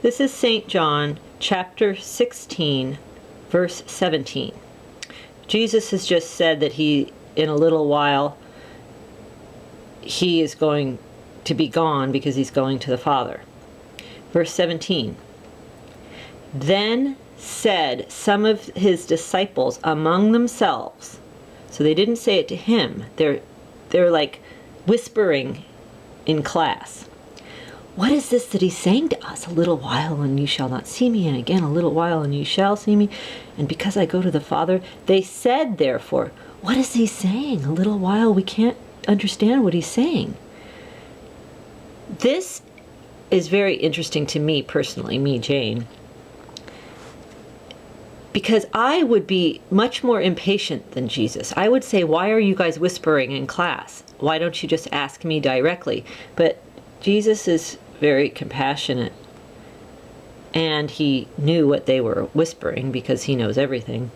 This is St. John, chapter 16, verse 17. Jesus has just said that in a little while, he is going to be gone because he's going to the Father. Verse 17. Then said some of his disciples among themselves. So they didn't say it to him. They're like whispering in class. What is this that he's saying to us? A little while and you shall not see me, and again a little while and you shall see me, and because I go to the Father. They said, therefore, what is he saying? A little while, we can't understand what he's saying. This is very interesting to me personally, me, Jane, because I would be much more impatient than Jesus. I would say, why are you guys whispering in class? Why don't you just ask me directly? But Jesus is very compassionate, and he knew what they were whispering because he knows everything.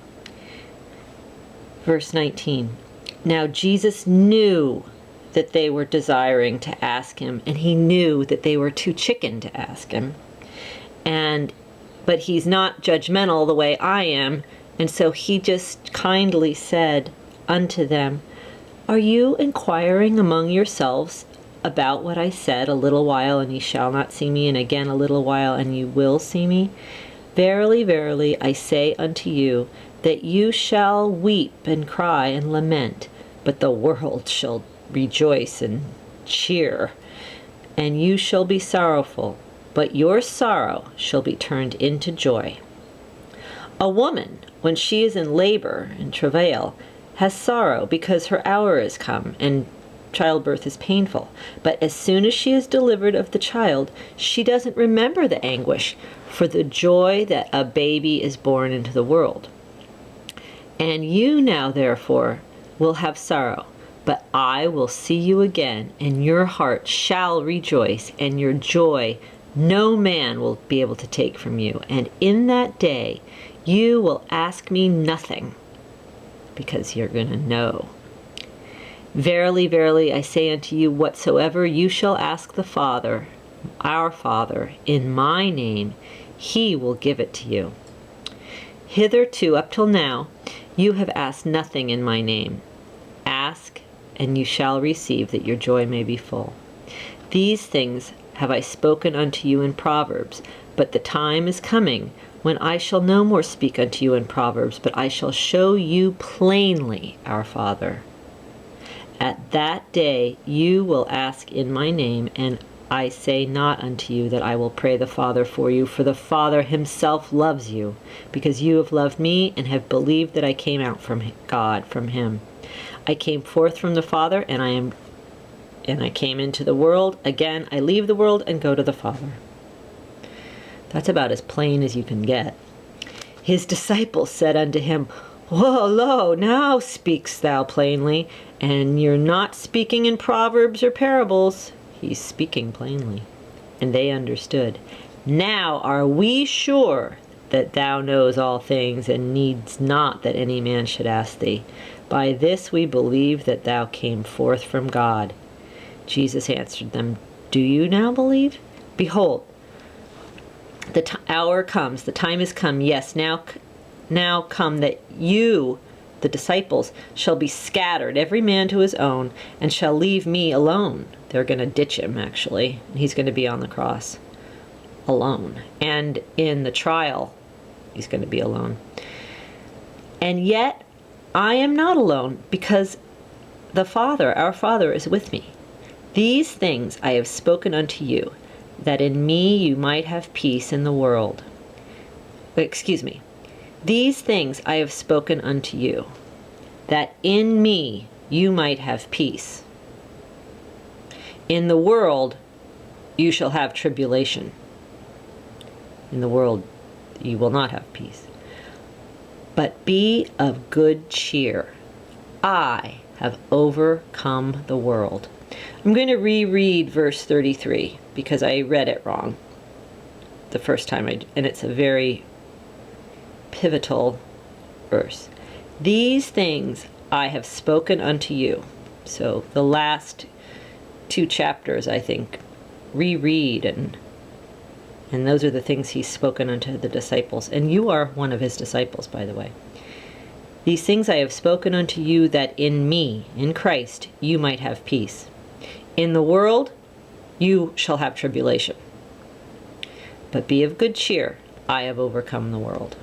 Verse 19. Now Jesus knew that they were desiring to ask him, and he knew that they were too chicken to ask him. But he's not judgmental the way I am, and so he just kindly said unto them, are you inquiring among yourselves about what I said, a little while and ye shall not see me, and again a little while and you will see me? Verily, verily, I say unto you, that you shall weep and cry and lament, but the world shall rejoice and cheer. And you shall be sorrowful, but your sorrow shall be turned into joy. A woman, when she is in labor and travail, has sorrow because her hour is come, and childbirth is painful. But as soon as she is delivered of the child, she doesn't remember the anguish for the joy that a baby is born into the world. And you now, therefore, will have sorrow, but I will see you again, and your heart shall rejoice, and your joy no man will be able to take from you. And in that day you will ask me nothing, because you're going to know. Verily, verily, I say unto you, whatsoever you shall ask the Father, our Father, in my name, he will give it to you. Hitherto, up till now, you have asked nothing in my name. Ask, and you shall receive, that your joy may be full. These things have I spoken unto you in Proverbs, but the time is coming when I shall no more speak unto you in Proverbs, but I shall show you plainly our Father. At that day you will ask in my name, and I say not unto you that I will pray the Father for you, for the Father himself loves you, because you have loved me and have believed that I came out from God, from him. I came forth from the Father, and I came into the world. Again, I leave the world and go to the Father. That's about as plain as you can get. His disciples said unto him, Whoa, lo, now speakst thou plainly, and you're not speaking in proverbs or parables. He's speaking plainly. And they understood. Now are we sure that thou knows all things, and needs not that any man should ask thee. By this we believe that thou came forth from God. Jesus answered them, Do you now believe? Behold, the hour comes, the time is come, yes, now come, that you, the disciples, shall be scattered, every man to his own, and shall leave me alone. They're going to ditch him, actually. He's going to be on the cross alone. And in the trial, he's going to be alone. And yet, I am not alone, because the Father, our Father, is with me. These things I have spoken unto you, that in me you might have peace in the world. These things I have spoken unto you, that in me you might have peace. In the world you shall have tribulation. In the world you will not have peace. But be of good cheer. I have overcome the world. I'm going to reread verse 33 because I read it wrong the first time, and it's a very pivotal verse. These things I have spoken unto you. So the last two chapters, I think, reread and And those are the things he's spoken unto the disciples. And you are one of his disciples, by the way. These things I have spoken unto you, that in me, in Christ, you might have peace. In the world, you shall have tribulation. But be of good cheer. I have overcome the world.